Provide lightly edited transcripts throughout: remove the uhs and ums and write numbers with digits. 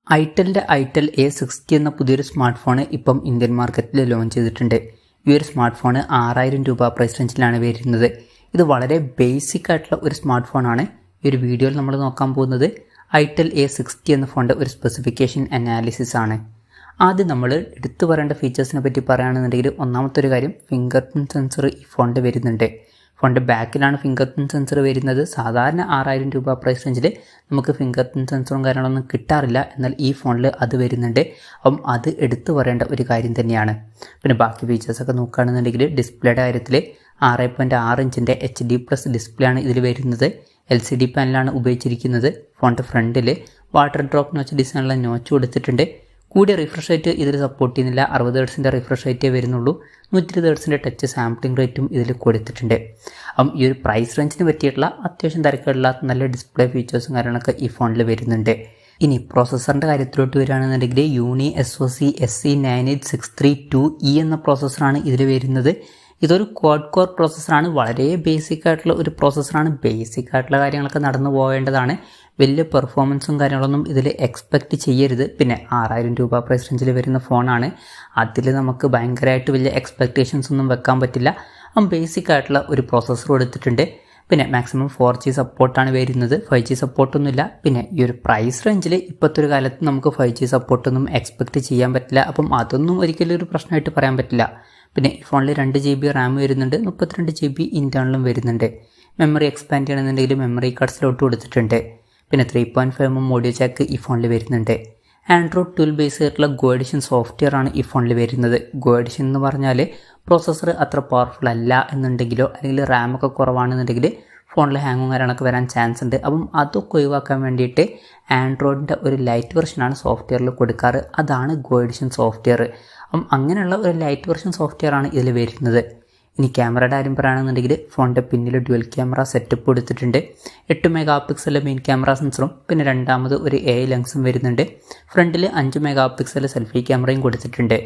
ഐറ്റലിൻ്റെ Itel A60 എന്ന പുതിയൊരു smart phone ഇപ്പം ഇന്ത്യൻ മാർക്കറ്റിൽ ലോഞ്ച് ചെയ്തിട്ടുണ്ട്. ഈ ഒരു സ്മാർട്ട് ഫോൺ 6000 രൂപ പ്രൈസ് റേഞ്ചിലാണ് വരുന്നത്. ഇത് വളരെ ബേസിക് ആയിട്ടുള്ള ഒരു സ്മാർട്ട് ഫോണാണ്. ഈ ഒരു വീഡിയോയിൽ നമ്മൾ നോക്കാൻ പോകുന്നത് Itel A60 എന്ന ഫോണിൻ്റെ ഒരു സ്പെസിഫിക്കേഷൻ അനാലിസിസ് ആണ്. ആദ്യം നമ്മൾ എടുത്തു പറയേണ്ട ഫീച്ചേഴ്സിനെ പറ്റി പറയുകയാണെന്നുണ്ടെങ്കിൽ ഒന്നാമത്തെ ഒരു കാര്യം, ഫിംഗർ പ്രിൻറ്റ് സെൻസർ ഈ ഫോണിൽ വരുന്നുണ്ട്. ഫോണിൻ്റെ ബാക്കിലാണ് ഫിംഗർ പ്രിൻറ്റ് സെൻസർ വരുന്നത്. സാധാരണ 6000 രൂപ പ്രൈസ് റേഞ്ചിൽ നമുക്ക് ഫിംഗർ പ്രിൻറ്റ് സെൻസറും കാര്യങ്ങളൊന്നും കിട്ടാറില്ല. എന്നാൽ ഈ ഫോണിൽ അത് വരുന്നുണ്ട്. അപ്പം അത് എടുത്തു പറയേണ്ട ഒരു കാര്യം തന്നെയാണ്. പിന്നെ ബാക്കി ഫീച്ചേഴ്സൊക്കെ നോക്കുകയാണെന്നുണ്ടെങ്കിൽ ഡിസ്പ്ലേയുടെ കാര്യത്തിൽ 6.6 ഇഞ്ചിൻ്റെ HD+ ഡിസ്പ്ലേ ആണ് ഇതിൽ വരുന്നത്. LCD പാനലാണ് ഉപയോഗിച്ചിരിക്കുന്നത്. ഫോണിൻ്റെ ഫ്രണ്ടിൽ വാട്ടർ ഡ്രോപ്പ് നോച്ച് ഡിസൈനുള്ള നോച്ച് കൊടുത്തിട്ടുണ്ട്. കൂടിയ റിഫ്രഷ് റേറ്റ് ഇതിൽ സപ്പോർട്ട് ചെയ്യുന്നില്ല. 60 ഹെർട്സിൻ്റെ റിഫ്രഷ് റേറ്റേ വരുന്നുള്ളൂ. 120 ഹെർട്സിൻ്റെ ടച്ച് സാമ്പിളിംഗ് റേറ്റും ഇതിൽ കൊടുത്തിട്ടുണ്ട്. അപ്പം ഈ ഒരു പ്രൈസ് റേഞ്ചിന് പറ്റിയിട്ടുള്ള അത്യാവശ്യം തിരക്കുകളില്ലാത്ത നല്ല ഡിസ്പ്ലേ ഫീച്ചേഴ്സും കാര്യങ്ങളൊക്കെ ഈ ഫോണിൽ വരുന്നുണ്ട്. ഇനി പ്രോസസ്സറിൻ്റെ കാര്യത്തിലോട്ട് വരികയാണെന്നുണ്ടെങ്കിൽ unisoc SE98632E എന്ന പ്രോസസ്സറാണ് ഇതിൽ വരുന്നത്. ഇതൊരു ക്വാഡ് കോർ പ്രോസസ്സറാണ്. വളരെ ബേസിക് ആയിട്ടുള്ള ഒരു പ്രോസസ്സറാണ്. ബേസിക് ആയിട്ടുള്ള കാര്യങ്ങളൊക്കെ നടന്നു പോകേണ്ടതാണ്. വലിയ പെർഫോമൻസും കാര്യങ്ങളൊന്നും ഇതിൽ എക്സ്പെക്റ്റ് ചെയ്യരുത്. പിന്നെ 6000 രൂപ പ്രൈസ് റേഞ്ചിൽ വരുന്ന ഫോണാണ്. അതിൽ നമുക്ക് ഭയങ്കരമായിട്ട് വലിയ എക്സ്പെക്റ്റേഷൻസ് ഒന്നും വെക്കാൻ പറ്റില്ല. ബേസിക് ആയിട്ടുള്ള ഒരു പ്രോസസ്സർ കൊടുത്തിട്ടുണ്ട്. പിന്നെ മാക്സിമം 4G സപ്പോർട്ടാണ് വരുന്നത്. 5G സപ്പോർട്ടൊന്നുമില്ല. പിന്നെ ഈ ഒരു പ്രൈസ് റേഞ്ചിൽ ഇപ്പോഴത്തെ ഒരു കാലത്ത് നമുക്ക് 5G സപ്പോർട്ടൊന്നും എക്സ്പെക്റ്റ് ചെയ്യാൻ പറ്റില്ല. അതൊന്നും ഒരിക്കലും ഒരു പ്രശ്നമായിട്ട് പറയാൻ പറ്റില്ല. പിന്നെ ഈ ഫോണിൽ 2GB റാം വരുന്നുണ്ട്. 32GB ഇൻറ്റേർണലും വരുന്നുണ്ട്. മെമ്മറി എക്സ്പാൻഡ് ചെയ്യണമെന്നുണ്ടെങ്കിൽ മെമ്മറി കാർഡ് സ്ലോട്ട് കൊടുത്തിട്ടുണ്ട്. പിന്നെ 3.5mm ഓഡിയോ ജാക്ക് ഈ ഫോണിൽ വരുന്നുണ്ട്. ആൻഡ്രോയിഡ് 12 ബേസ് ആയിട്ടുള്ള ഗോ എഡിഷൻ സോഫ്റ്റ്വെയർ ആണ് ഈ ഫോണിൽ വരുന്നത്. ഗോ എഡിഷൻ എന്ന് പറഞ്ഞാൽ പ്രോസസ്സർ അത്ര പവർഫുൾ അല്ല എന്നുണ്ടെങ്കിലോ അല്ലെങ്കിൽ റാമൊക്കെ കുറവാണെന്നുണ്ടെങ്കിൽ ഫോണിൽ ഹാങ്ങും കാര്യങ്ങളൊക്കെ വരാൻ ചാൻസ് ഉണ്ട്. അതൊക്കെ ഒഴിവാക്കാൻ വേണ്ടിയിട്ട് ആൻഡ്രോയിഡിൻ്റെ ഒരു ലൈറ്റ് വെർഷനാണ് സോഫ്റ്റ്വെയറിൽ കൊടുക്കാറ്. അതാണ് ഗോ എഡിഷൻ സോഫ്റ്റ്വെയർ. അങ്ങനെയുള്ള ഒരു ലൈറ്റ് വെർഷൻ സോഫ്റ്റ്വെയർ ആണ് ഇതിൽ വരുന്നത്. ഇനി ക്യാമറയുടെ കാര്യം പറയുകയാണെന്നുണ്ടെങ്കിൽ ഫോണിൻ്റെ പിന്നിൽ ഡ്യുവൽ ക്യാമറ സെറ്റപ്പ് കൊടുത്തിട്ടുണ്ട്. 8 MP മെയിൻ ക്യാമറ സെൻസറും പിന്നെ രണ്ടാമത് ഒരു AI ലെൻസും വരുന്നുണ്ട്. ഫ്രണ്ടിൽ 5 MP സെൽഫി ക്യാമറയും കൊടുത്തിട്ടുണ്ട്.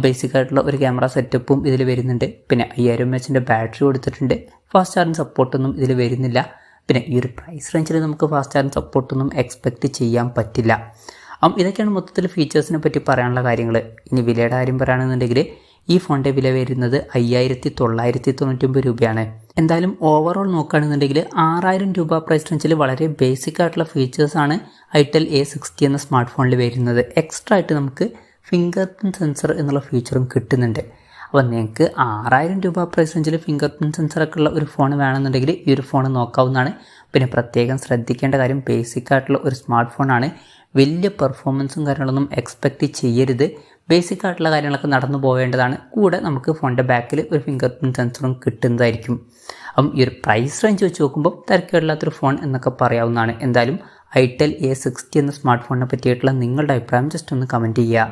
ബേസിക് ആയിട്ടുള്ള ഒരു ക്യാമറ സെറ്റപ്പും ഇതിൽ വരുന്നുണ്ട്. പിന്നെ 5000 mAh ബാറ്ററി കൊടുത്തിട്ടുണ്ട്. ഫാസ്റ്റ് ചാർജിങ് സപ്പോർട്ടൊന്നും ഇതിൽ വരുന്നില്ല. പിന്നെ ഈ ഒരു പ്രൈസ് റേഞ്ചിൽ നമുക്ക് ഫാസ്റ്റ് ചാർജിങ് സപ്പോർട്ടൊന്നും എക്സ്പെക്റ്റ് ചെയ്യാൻ പറ്റില്ല. ഇതൊക്കെയാണ് മൊത്തത്തിൽ ഫീച്ചേഴ്സിനെ പറ്റി പറയാനുള്ള കാര്യങ്ങൾ. ഇനി വിലയുടെ കാര്യം പറയുകയാണെന്നുണ്ടെങ്കിൽ ഈ ഫോണിൻ്റെ വില വരുന്നത് 5999 രൂപയാണ്. എന്തായാലും ഓവറോൾ നോക്കുകയാണെന്നുണ്ടെങ്കിൽ 6000 രൂപ പ്രൈസ് റേഞ്ചിൽ വളരെ ബേസിക് ആയിട്ടുള്ള ഫീച്ചേഴ്സാണ് Itel A60 എന്ന സ്മാർട്ട് ഫോണിൽ വരുന്നത്. എക്സ്ട്രാ ആയിട്ട് നമുക്ക് ഫിംഗർ പ്രിൻറ്റ് സെൻസർ എന്നുള്ള ഫീച്ചറും കിട്ടുന്നുണ്ട്. നിങ്ങൾക്ക് 6000 രൂപ പ്രൈസ് റേഞ്ചിൽ ഫിംഗർ പ്രിൻറ്റ് സെൻസറൊക്കെ ഉള്ള ഒരു ഫോൺ വേണമെന്നുണ്ടെങ്കിൽ ഈ ഒരു ഫോൺ നോക്കാവുന്നതാണ്. പിന്നെ പ്രത്യേകം ശ്രദ്ധിക്കേണ്ട കാര്യം, ബേസിക് ആയിട്ടുള്ള ഒരു സ്മാർട്ട് ഫോണാണ്. വലിയ പെർഫോമൻസും കാര്യങ്ങളൊന്നും എക്സ്പെക്റ്റ് ചെയ്യരുത്. ബേസിക് ആയിട്ടുള്ള കാര്യങ്ങളൊക്കെ നടന്നു പോകേണ്ടതാണ്. കൂടെ നമുക്ക് ഫോണിൻ്റെ ബാക്കിൽ ഒരു ഫിംഗർ പ്രിൻറ്റ് സെൻസറും കിട്ടുന്നതായിരിക്കും. ഈ ഒരു പ്രൈസ് റേഞ്ച് വെച്ച് നോക്കുമ്പോൾ തിരക്കേടില്ലാത്തൊരു ഫോൺ എന്നൊക്കെ പറയാവുന്നതാണ്. എന്തായാലും Itel A60 എന്ന സ്മാർട്ട് ഫോണിനെ പറ്റിയിട്ടുള്ള നിങ്ങളുടെ അഭിപ്രായം ജസ്റ്റ് ഒന്ന് കമൻറ്റ് ചെയ്യുക.